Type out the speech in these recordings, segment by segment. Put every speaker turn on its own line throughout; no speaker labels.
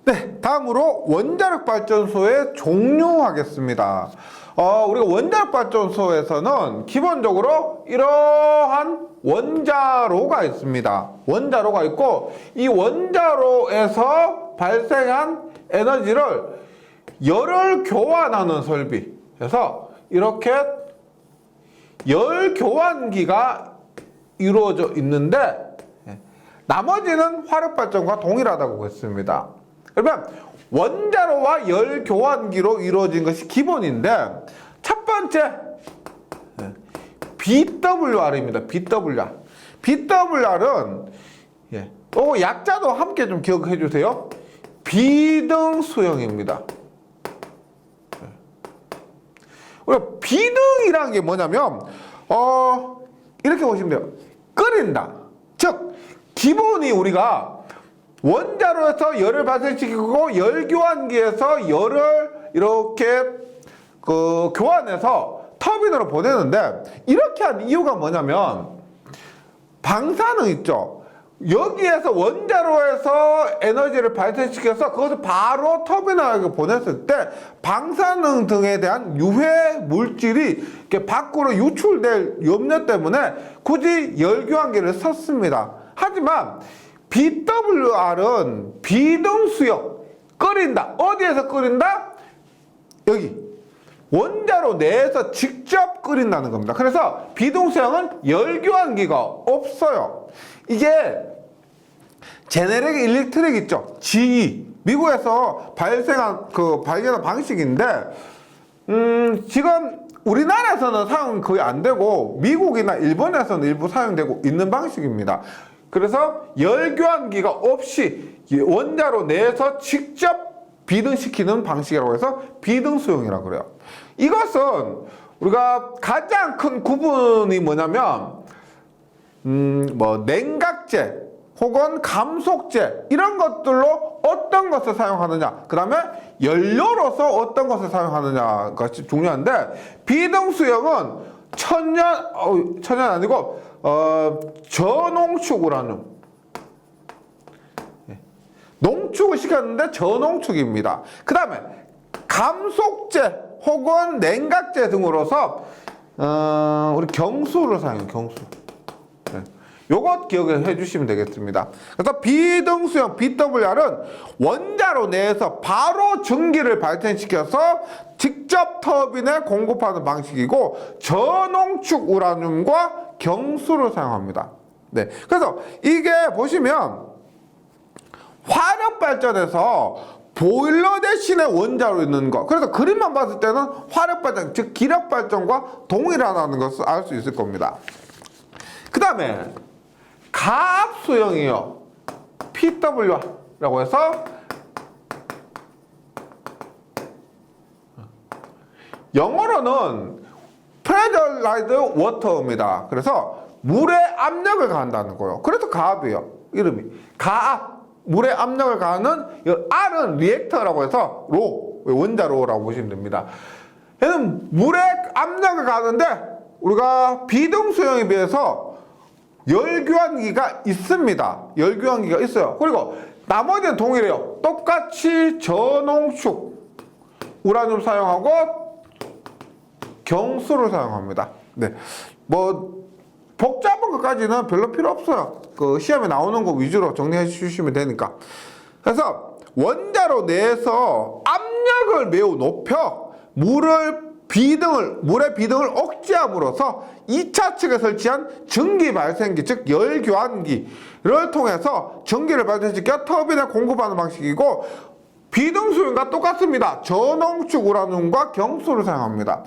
네, 다음으로 원자력 발전소의 종류 하겠습니다. 우리가 원자력 발전소에서는 기본적으로 이러한 원자로가 있습니다. 원자로가 있고 이 원자로에서 발생한 에너지를 열을 교환하는 설비. 그래서 이렇게 열 교환기가 이루어져 있는데 나머지는 화력 발전과 동일하다고 했습니다. 그러면 원자로와 열 교환기로 이루어진 것이 기본인데 첫 번째 BWR입니다. BWR. BWR은 약자도 함께 좀 기억해 주세요. 비등수형입니다. 우리가 비등이라는 게 뭐냐면 이렇게 보시면 돼요. 끓인다. 즉 기본이 우리가 원자로에서 열을 발생시키고 열교환기에서 열을 이렇게 교환해서 터빈으로 보내는데 이렇게 한 이유가 뭐냐면 방사능 있죠. 여기에서 원자로에서 에너지를 발생시켜서 그것을 바로 터빈하게 보냈을 때 방사능 등에 대한 유해 물질이 이렇게 밖으로 유출될 염려 때문에 굳이 열교환기를 썼습니다. 하지만 BWR은 비등수형, 끓인다. 어디에서 끓인다? 여기 원자로 내에서 직접 끓인다는 겁니다. 그래서 비등수형은 열교환기가 없어요. 이게 제네릭 일렉트릭 있죠. GE 미국에서 발견한 방식인데 지금 우리나라에서는 사용 거의 안 되고 미국이나 일본에서는 일부 사용되고 있는 방식입니다. 그래서 열교환기가 없이 원자로 내에서 직접 비등시키는 방식이라고 해서 비등수용이라고 그래요. 이것은 우리가 가장 큰 구분이 뭐냐면 냉각제 혹은 감속제 이런 것들로 어떤 것을 사용하느냐, 그 다음에 연료로서 어떤 것을 사용하느냐가 중요한데 비등수용은 천연 아니고 저농축 우라늄. 농축을 시켰는데 저농축입니다. 그 다음에 감속제 혹은 냉각제 등으로서 우리 경수를 사용해요. 경수. 요것 기억해 주시면 되겠습니다. 그래서 비등수형 BWR은 원자로 내에서 바로 전기를 발생시켜서 직접 터빈에 공급하는 방식이고 저농축 우라늄과 경수를 사용합니다. 네. 그래서 이게 보시면 화력 발전에서 보일러 대신에 원자로 있는 거. 그래서 그림만 봤을 때는 화력 발전, 즉 기력 발전과 동일하다는 것을 알 수 있을 겁니다. 그 다음에 가압 수형이요. PWR라고 해서 영어로는 pressurized water입니다. 그래서 물에 압력을 가한다는 거예요. 그래서 가압이에요. 이름이. 가압. 물에 압력을 가하는 R은 리액터라고 해서 원자로라고 보시면 됩니다. 얘는 물에 압력을 가하는데 우리가 비등수형에 비해서 열교환기가 있습니다. 열교환기가 있어요. 그리고 나머지는 동일해요. 똑같이 저농축 우라늄 사용하고 경수를 사용합니다. 네, 복잡한 것까지는 별로 필요 없어요. 시험에 나오는 거 위주로 정리해 주시면 되니까. 그래서 원자로 내에서 압력을 매우 높여 물의 비등을 억제함으로써 2차 측에 설치한 전기 발생기, 즉 열교환기를 통해서 전기를 발생시켜 터빈에 공급하는 방식이고 비등수용과 똑같습니다. 저농축 우라늄과 경수를 사용합니다.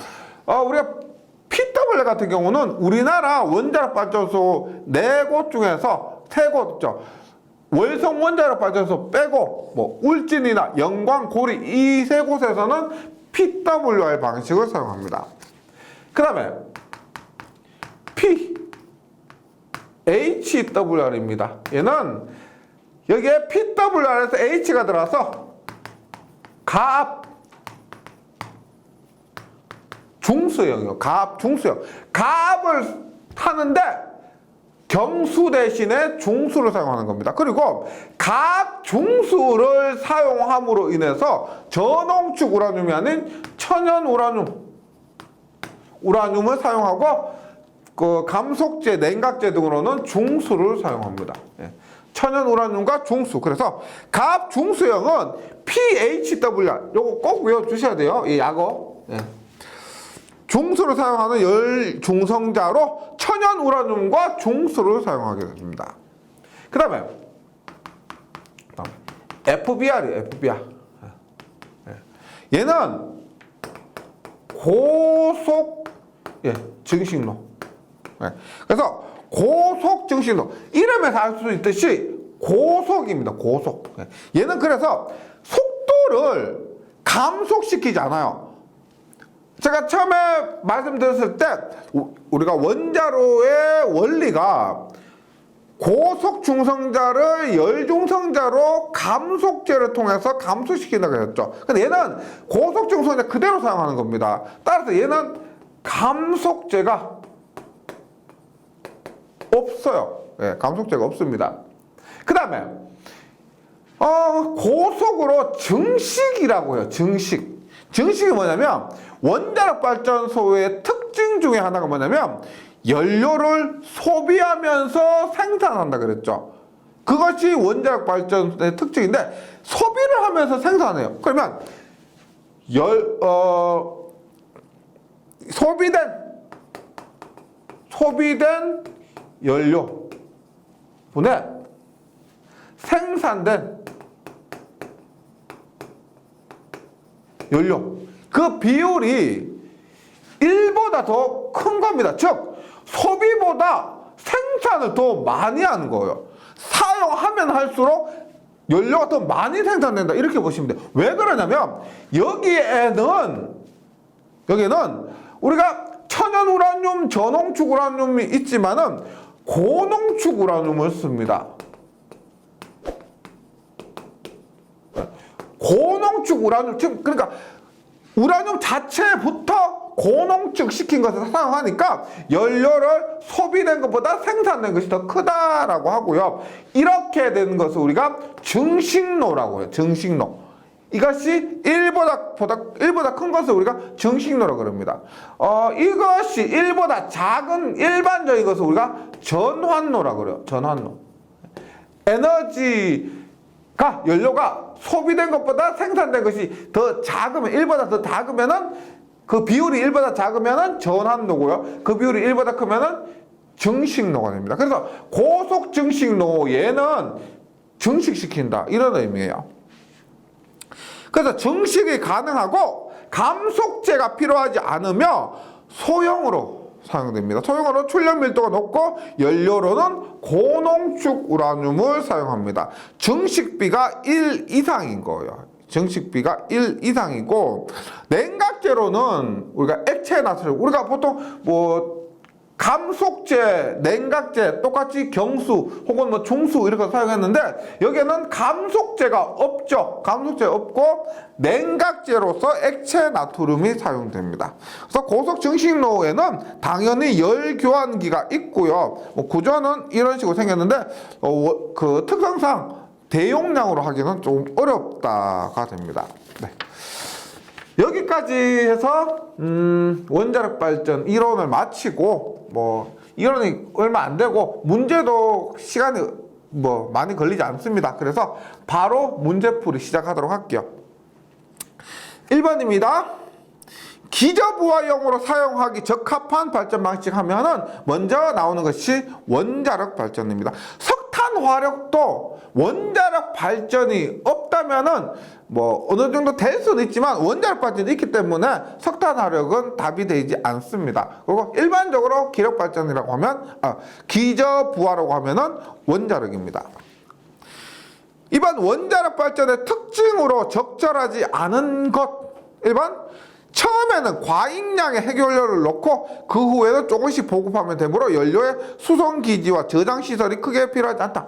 우리가 PWR 같은 경우는 우리나라 원자력 발전소 4곳 중에서 3곳 있죠. 월성 원자력 발전소 빼고 울진이나 영광, 고리 이 3곳에서는 PWR 방식을 사용합니다. 그 다음에 HWR입니다. 얘는 여기에 PWR에서 H가 들어와서 가압 중수형이요. 가압 중수형. 가압을 타는데 경수 대신에 중수를 사용하는 겁니다. 그리고 가압 중수를 사용함으로 인해서 전홍축 우라늄이 아닌 천연 우라늄을 사용하고 그 감속제, 냉각제 등으로는 중수를 사용합니다. 예. 천연 우라늄과 중수. 그래서 갑중수형은 PHWR. 요거 꼭 외워주셔야 돼요. 이 약어. 예. 중수를 사용하는 열중성자로 천연 우라늄과 중수를 사용하게 됩니다. 그 다음에 FBR이에요. FBR. 얘는 고속 증식로. 그래서 고속 증식로. 이름에서 알 수 있듯이 고속입니다. 고속. 얘는 그래서 속도를 감속시키지 않아요. 제가 처음에 말씀드렸을 때 우리가 원자로의 원리가 고속 중성자를 열중성자로 감속제를 통해서 감소시킨다고 했죠. 근데 얘는 고속 중성자 그대로 사용하는 겁니다. 따라서 얘는 감속제가 없어요. 예, 감속제가 없습니다. 그 다음에 고속으로 증식이라고 해요. 증식이 뭐냐면 원자력 발전소의 특징 중에 하나가 뭐냐면 연료를 소비하면서 생산한다 그랬죠. 그것이 원자력 발전의 특징인데 소비를 하면서 생산해요. 그러면 소비된 연료 분에 생산된 연료 그 비율이 1보다 더 큰 겁니다. 즉 소비보다 생산을 더 많이 하는 거예요. 사용하면 할수록 연료가 더 많이 생산된다 이렇게 보시면 돼요. 왜 그러냐면 여기에는 우리가 천연 우라늄, 전홍축 우라늄이 있지만은 고농축 우라늄을 씁니다. 고농축 우라늄, 그러니까 우라늄 자체부터 고농축 시킨 것을 사용하니까 연료를 소비된 것보다 생산된 것이 더 크다라고 하고요. 이렇게 되는 것을 우리가 증식로라고 해요. 증식로. 이것이 1보다 큰 것을 우리가 증식로라고 그럽니다. 이것이 1보다 작은 일반적인 것을 우리가 전환로라고 그래요. 전환로. 에너지가, 연료가 소비된 것보다 생산된 것이 더 작으면, 1보다 더 작으면은 그 비율이 1보다 작으면은 전환로고요. 그 비율이 1보다 크면은 증식로가 됩니다. 그래서 고속 증식로, 얘는 증식시킨다. 이런 의미예요. 그래서 증식이 가능하고 감속제가 필요하지 않으며 소형으로 사용됩니다. 소형으로 출력 밀도가 높고 연료로는 고농축 우라늄을 사용합니다. 증식비가 1 이상인 거예요. 증식비가 1 이상이고 냉각제로는 우리가 액체 나트륨, 우리가 보통 감속제, 냉각제 똑같이 경수 혹은 중수 이렇게 사용했는데 여기에는 감속제가 없죠. 감속제 없고 냉각제로서 액체 나트륨이 사용됩니다. 그래서 고속 증식로에는 당연히 열 교환기가 있고요. 구조는 이런 식으로 생겼는데 그 특성상 대용량으로 하기는 좀 어렵다가 됩니다. 네. 여기까지 해서 원자력 발전 이론을 마치고 이론이 얼마 안 되고 문제도 시간이 많이 걸리지 않습니다. 그래서 바로 문제풀이 시작하도록 할게요. 1번입니다. 기저부하용으로 사용하기 적합한 발전 방식 하면은 먼저 나오는 것이 원자력 발전입니다. 석탄 화력도 원자력 발전이 없다면은 어느 정도 될 수는 있지만 원자력 발전이 있기 때문에 석탄 화력은 답이 되지 않습니다. 그리고 일반적으로 기력 발전이라고 하면 기저부하라고 하면은 원자력입니다. 이번 원자력 발전의 특징으로 적절하지 않은 것 1번 처음에는 과잉량의 핵연료를 넣고 그 후에는 조금씩 보급하면 되므로 연료의 수송기지와 저장시설이 크게 필요하지 않다.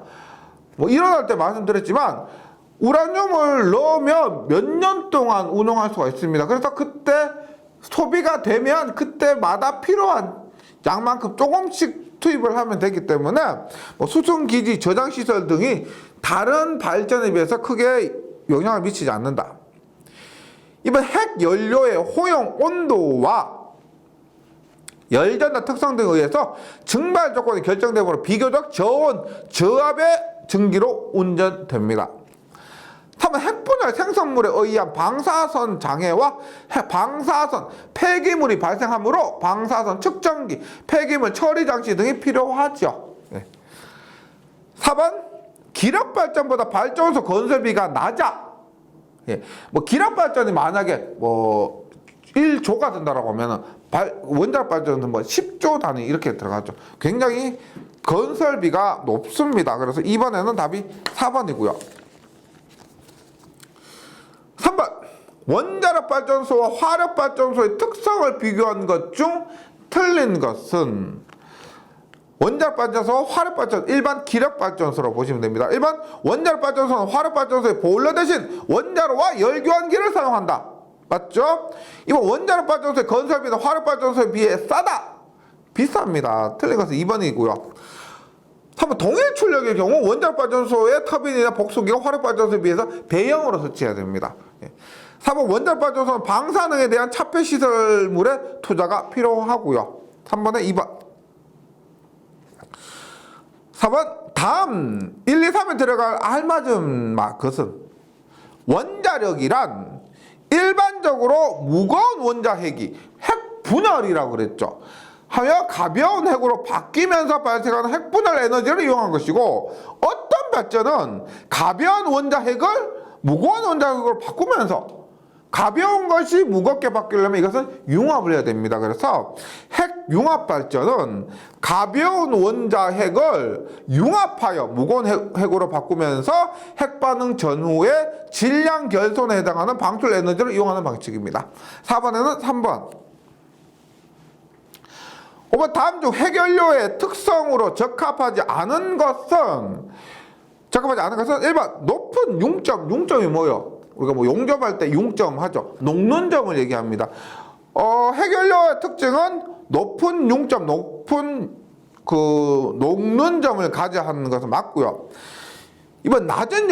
일어날 때 말씀드렸지만 우라늄을 넣으면 몇 년 동안 운용할 수가 있습니다. 그래서 그때 소비가 되면 그때마다 필요한 양만큼 조금씩 투입을 하면 되기 때문에 뭐 수송기지, 저장시설 등이 다른 발전에 비해서 크게 영향을 미치지 않는다. 이번 핵연료의 호용 온도와 열전도 특성 등에 의해서 증발 조건이 결정되므로 비교적 저온, 저압의 전기로 운전됩니다. 3번 핵분열 생성물에 의한 방사선 장애와 방사선 폐기물이 발생하므로 방사선 측정기, 폐기물 처리 장치 등이 필요하죠. 4번 기력발전보다 발전소 건설비가 낮아. 뭐 기력발전이 만약에 뭐 1조가 든다라고 하면은 원자력 발전은 뭐 10조 단위 이렇게 들어가죠. 굉장히 건설비가 높습니다. 그래서 이번에는 답이 4번이고요. 3번 원자력 발전소와 화력 발전소의 특성을 비교한 것 중 틀린 것은 원자력 발전소와 화력 발전소, 일반 기력 발전소로 보시면 됩니다. 일반 원자력 발전소는 화력 발전소의 보일러 대신 원자로와 열교환기를 사용한다. 맞죠? 이번 원자력 발전소의 건설비는 화력 발전소에 비해 싸다. 비쌉니다. 틀린 것은 2번이고요. 3번 동일 출력의 경우 원자력 발전소의 터빈이나 복수기가 화력 발전소에 비해서 배형으로 설치해야 됩니다. 4번 원자력 발전소는 방사능에 대한 차폐 시설물의 투자가 필요하고요. 3번에 2번. 4번 다음 1, 2, 3에 들어갈 알맞은 것은 원자력이란 일반적으로 무거운 원자핵이 핵분열이라고 그랬죠. 하여 가벼운 핵으로 바뀌면서 발생하는 핵분열 에너지를 이용한 것이고, 어떤 발전은 가벼운 원자핵을 무거운 원자핵으로 바꾸면서 가벼운 것이 무겁게 바뀌려면 이것은 융합을 해야 됩니다. 그래서 핵융합 발전은 가벼운 원자핵을 융합하여 무거운 핵으로 바꾸면서 핵반응 전후의 질량 결손에 해당하는 방출 에너지를 이용하는 방식입니다. 4번에는 3번. 5번 다음 중 핵연료의 특성으로 적합하지 않은 것은 1번 높은 융점. 융점이 뭐예요? 우리가 뭐 용접할 때 융점 하죠. 녹는 점을 얘기합니다. 핵연료의 특징은 높은 융점, 높은 녹는 점을 가져야 하는 것은 맞고요. 이번 낮은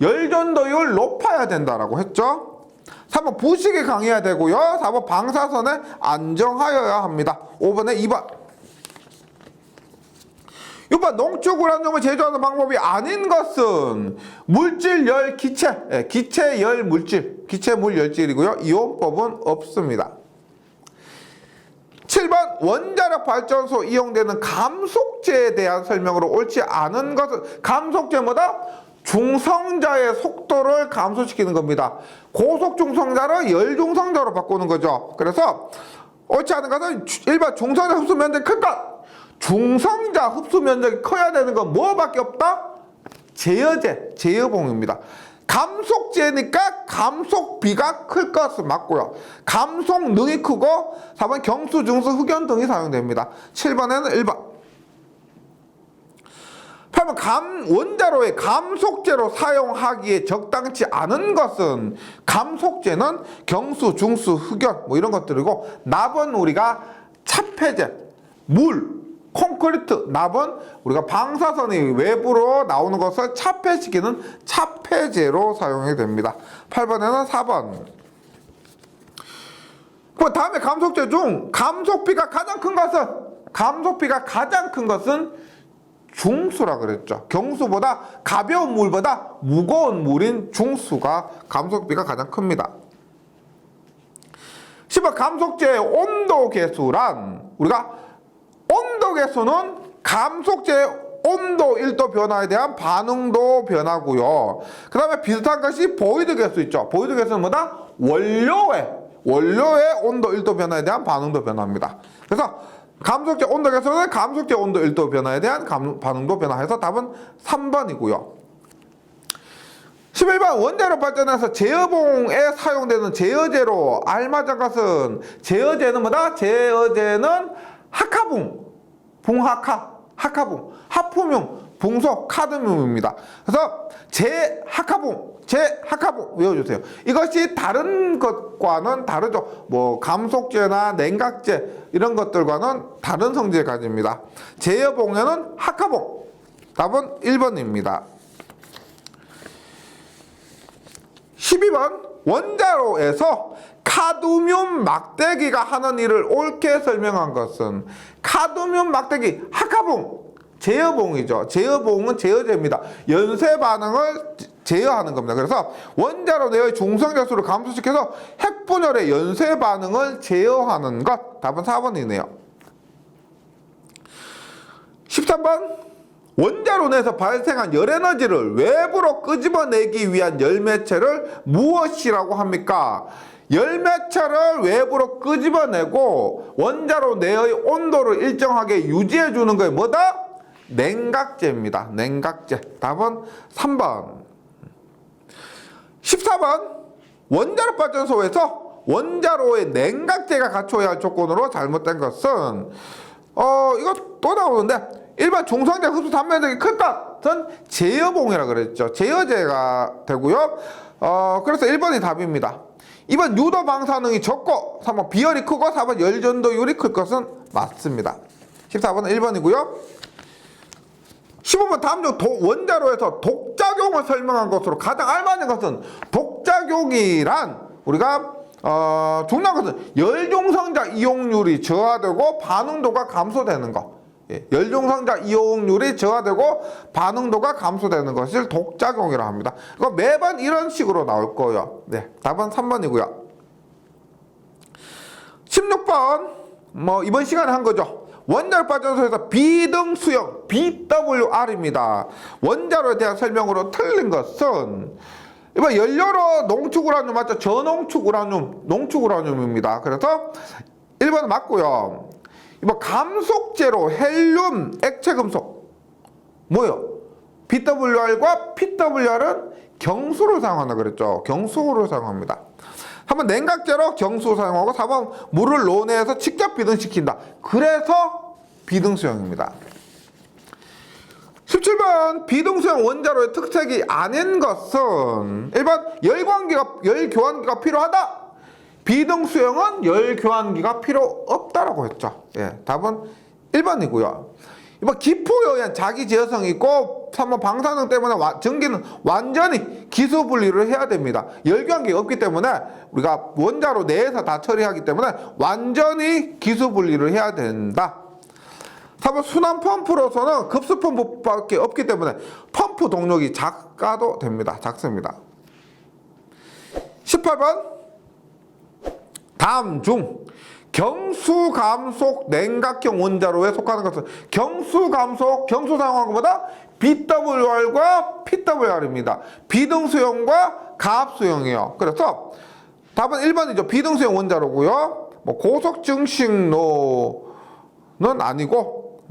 열전도율 높아야 된다라고 했죠. 3번 부식이 강해야 되고요. 4번 방사선에 안정하여야 합니다. 5번에 2번. 6번 농축우라늄을 제조하는 방법이 아닌 것은 물질, 열, 기체, 기체, 열, 물질, 기체물, 열질이고요. 이온법은 없습니다. 7번 원자력 발전소 이용되는 감속제에 대한 설명으로 옳지 않은 것은 감속제보다 중성자의 속도를 감소시키는 겁니다. 고속 중성자를 열 중성자로 바꾸는 거죠. 그래서 옳지 않은 것은 1번 중성자 흡수 면적이 큰 것. 중성자 흡수 면적이 커야 되는 건 뭐밖에 없다? 제어제, 제어봉입니다. 감속제니까 감속비가 클 것은 맞고요. 감속능이 크고 4번 경수, 중수, 흑연 등이 사용됩니다. 7번에는 1번. 8번 원자로의 감속제로 사용하기에 적당치 않은 것은 감속제는 경수, 중수, 흑연 뭐 이런 것들이고, 납은 우리가 차폐제, 물, 콘크리트, 납은 우리가 방사선이 외부로 나오는 것을 차폐시키는 차폐제로 사용이 됩니다. 8번에는 4번. 그 다음에 감속제 중 감속비가 가장 큰 것은 중수라 그랬죠. 경수보다 가벼운 물보다 무거운 물인 중수가 감속비가 가장 큽니다. 10번 감속제의 온도 계수란 우리가 온도 계수는 감속제의 온도 1도 변화에 대한 반응도 변화고요. 그 다음에 비슷한 것이 보이드 계수 있죠. 보이드 계수는 뭐다? 원료의 온도 1도 변화에 대한 반응도 변화입니다. 그래서 감속제 온도 계수는 감속제 온도 1도 변화에 대한 반응도 변화해서 답은 3번이고요. 11번 원자력 발전에서 제어봉에 사용되는 제어제로 알맞은 것은 제어제는 뭐다? 제어제는 하카붕, 붕하카, 학화붕, 하품용, 붕소, 카드뮴입니다. 그래서 제학화붕 외워주세요. 이것이 다른 것과는 다르죠. 뭐 감속제나 냉각제 이런 것들과는 다른 성질을 가집니다. 제여봉에는 학화붕. 답은 1번입니다. 12번 원자로에서 카드뮴 막대기가 하는 일을 옳게 설명한 것은 카드뮴 막대기 학화붕 제어봉이죠. 제어봉은 제어제입니다. 연쇄 반응을 제어하는 겁니다. 그래서 원자로 내의 중성자수를 감소시켜서 핵분열의 연쇄 반응을 제어하는 것. 답은 4번이네요. 13번 원자로 내에서 발생한 열에너지를 외부로 끄집어내기 위한 열매체를 무엇이라고 합니까? 열매체를 외부로 끄집어내고 원자로 내의 온도를 일정하게 유지해주는 거에 뭐다? 냉각제입니다. 냉각제. 답은 3번. 14번 원자로 발전소에서 원자로의 냉각제가 갖춰야 할 조건으로 잘못된 것은 이거 또 나오는데 1번 중성자 흡수 단면적이 클 것은 제여봉이라 그랬죠. 제여제가 되고요. 그래서 1번이 답입니다. 2번 유도 방사능이 적고 3번 비열이 크고 4번 열전도율이 클 것은 맞습니다. 14번은 1번이고요. 15번 다음 중 원자로에서 독작용을 설명한 것으로 가장 알맞은 것은 독작용이란 우리가 중요한 것은 열중성자 이용률이 저하되고 반응도가 감소되는 것. 예, 열중성자 이용률이 저하되고 반응도가 감소되는 것을 독작용이라고 합니다. 이거 매번 이런 식으로 나올 거예요. 네, 답은 3번이고요. 16번 이번 시간에 한 거죠. 원자로 발전소에서 비등수형 BWR입니다. 원자로에 대한 설명으로 틀린 것은 이번 연료로 농축우라늄 맞죠? 저농축우라늄, 농축우라늄입니다. 그래서 1번은 맞고요. 이번 감속제로 헬륨, 액체금속 뭐요? BWR과 PWR은 경수를 사용한다 그랬죠. 경수를 사용합니다. 3번 냉각제로 경수 사용하고 4번 물을 논해서 직접 비등시킨다. 그래서 비등수형입니다. 17번 비등수형 원자로의 특색이 아닌 것은 1번 열교환기가 필요하다. 비등수형은 열교환기가 필요 없다라고 했죠. 예, 답은 1번이고요. 이번 기포에 의한 자기제어성이 있고 3번 방사능 때문에 전기는 완전히 기수분리를 해야 됩니다. 열교환기가 없기 때문에 우리가 원자로 내에서 다 처리하기 때문에 완전히 기수분리를 해야 된다. 3번 순환 펌프로서는 급수 펌프밖에 없기 때문에 펌프 동력이 작아도 됩니다. 작습니다. 18번 다음 중 경수감속 냉각형 원자로에 속하는 것은 경수 사용한 것보다 BWR과 PWR입니다. 비등수형과 가압수형이에요. 그래서 답은 1번이죠. 비등수형 원자로고요. 고속증식로는 아니고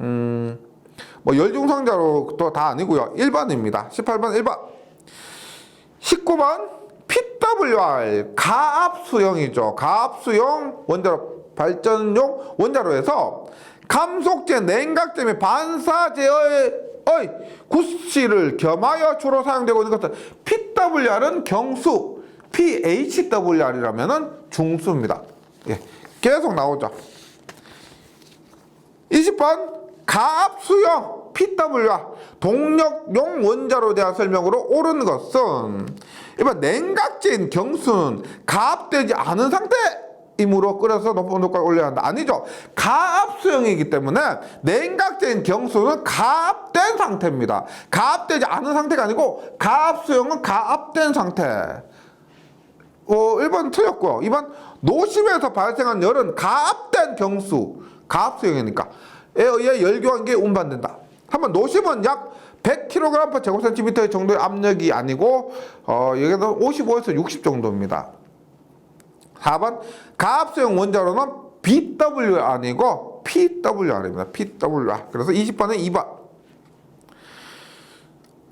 열중성자로도 다 아니고요. 1번입니다. 18번 1번. 19번 PWR 가압수형이죠. 가압수형 원자로 발전용 원자로에서 감속제, 냉각제 및 반사제어의 구씨를 겸하여 주로 사용되고 있는 것은 PWR은 경수, PHWR이라면 중수입니다. 예, 계속 나오죠. 20번 가압수형 PWR 동력용 원자로에 대한 설명으로 옳은 것은 1번 냉각제인 경수는 가압되지 않은 상태이므로 끓여서 높은 온도까지 올려야 한다. 아니죠. 가압수형이기 때문에 냉각제인 경수는 가압된 상태입니다. 가압되지 않은 상태가 아니고 가압수형은 가압된 상태. 1번 틀렸고요. 2번 노심에서 발생한 열은 가압된 경수, 가압수형이니까 에 의해 열교환기에 운반된다. 3번 노심은 약 100kg/제곱cm 정도의 압력이 아니고 여기는 55에서 60 정도입니다. 4번 가압수형 원자로는 BWR 아니고 PWR입니다. PWR. 그래서 20번은 2번.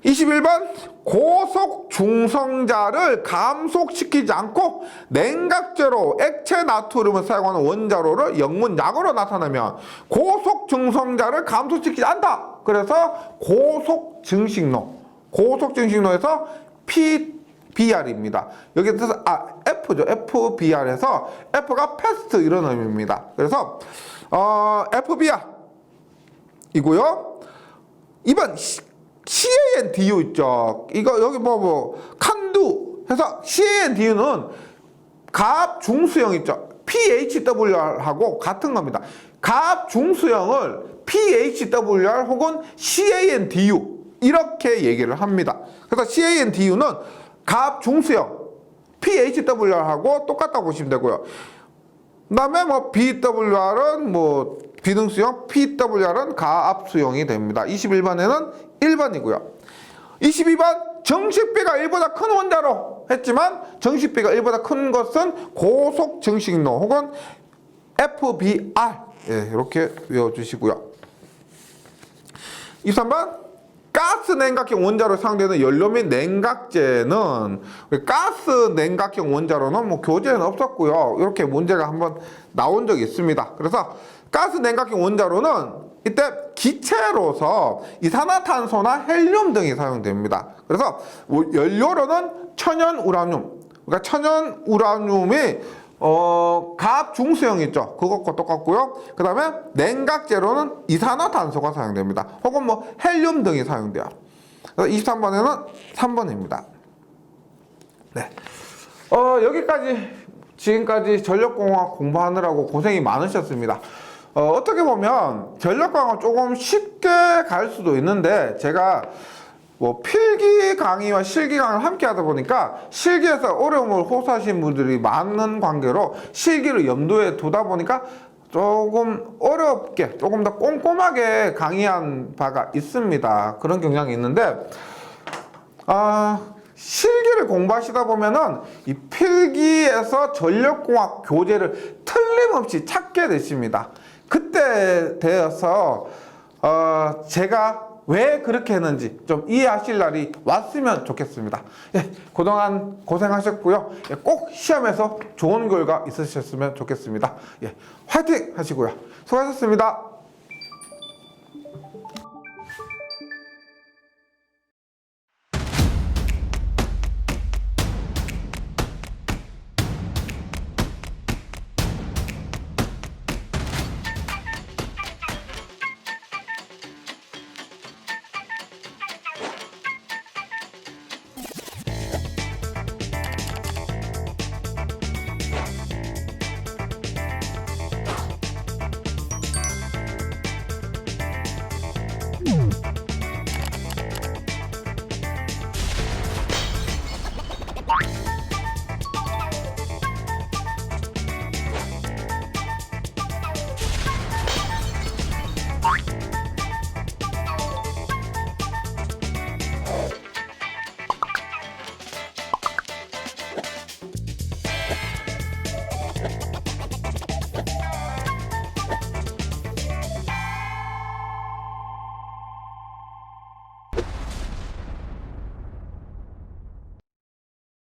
21번 고속 중성자를 감속시키지 않고 냉각제로 액체 나트륨을 사용하는 원자로를 영문약으로 나타내면 고속 중성자를 감속시키지 않다. 그래서 고속 증식로. 고속 증식로에서 PBr입니다. 여기서 F죠. FBr에서 F가 패스트 이런 의미입니다. 그래서 FBr 이고요. 2번 CANDU 있죠. 이거 여기 칸두 해서 CANDU는 가압 중수형 있죠. PHWR하고 같은 겁니다. 가압 중수형을 PHWR 혹은 CANDU 이렇게 얘기를 합니다. 그래서 CANDU는 가압 중수형 PHWR하고 똑같다고 보시면 되고요. 그 다음에 BWR은 비등수형, PWR은 가압수형이 됩니다. 21번에는 1번이고요. 22번 정식비가 1보다 큰 원자로 했지만 정식비가 1보다 큰 것은 고속 정식로 혹은 FBR 이렇게 외워주시고요. 23번 가스 냉각형 원자로 사용되는 연료 및 냉각제는 가스 냉각형 원자로는 교재에는 없었고요. 이렇게 문제가 한번 나온 적이 있습니다. 그래서 가스 냉각형 원자로는 이때 기체로서 이산화탄소나 헬륨 등이 사용됩니다. 그래서 연료로는 천연 우라늄, 그러니까 천연 우라늄이 가압 중수형 있죠. 그것과 똑같고요. 그 다음에 냉각제로는 이산화탄소가 사용됩니다. 혹은 헬륨 등이 사용돼요. 그래서 23번에는 3번입니다. 네. 여기까지 지금까지 전력공학 공부하느라고 고생이 많으셨습니다. 어떻게 보면 전력공학 조금 쉽게 갈 수도 있는데 제가 필기 강의와 실기 강의를 함께 하다 보니까 실기에서 어려움을 호소하시는 분들이 많은 관계로 실기를 염두에 두다 보니까 조금 어렵게 조금 더 꼼꼼하게 강의한 바가 있습니다. 그런 경향이 있는데 실기를 공부하시다 보면은 이 필기에서 전력공학 교재를 틀림없이 찾게 되십니다. 그때 되어서 제가 왜 그렇게 했는지 좀 이해하실 날이 왔으면 좋겠습니다. 그동안 고생하셨고요. 꼭 시험에서 좋은 결과 있으셨으면 좋겠습니다. 화이팅 하시고요. 수고하셨습니다.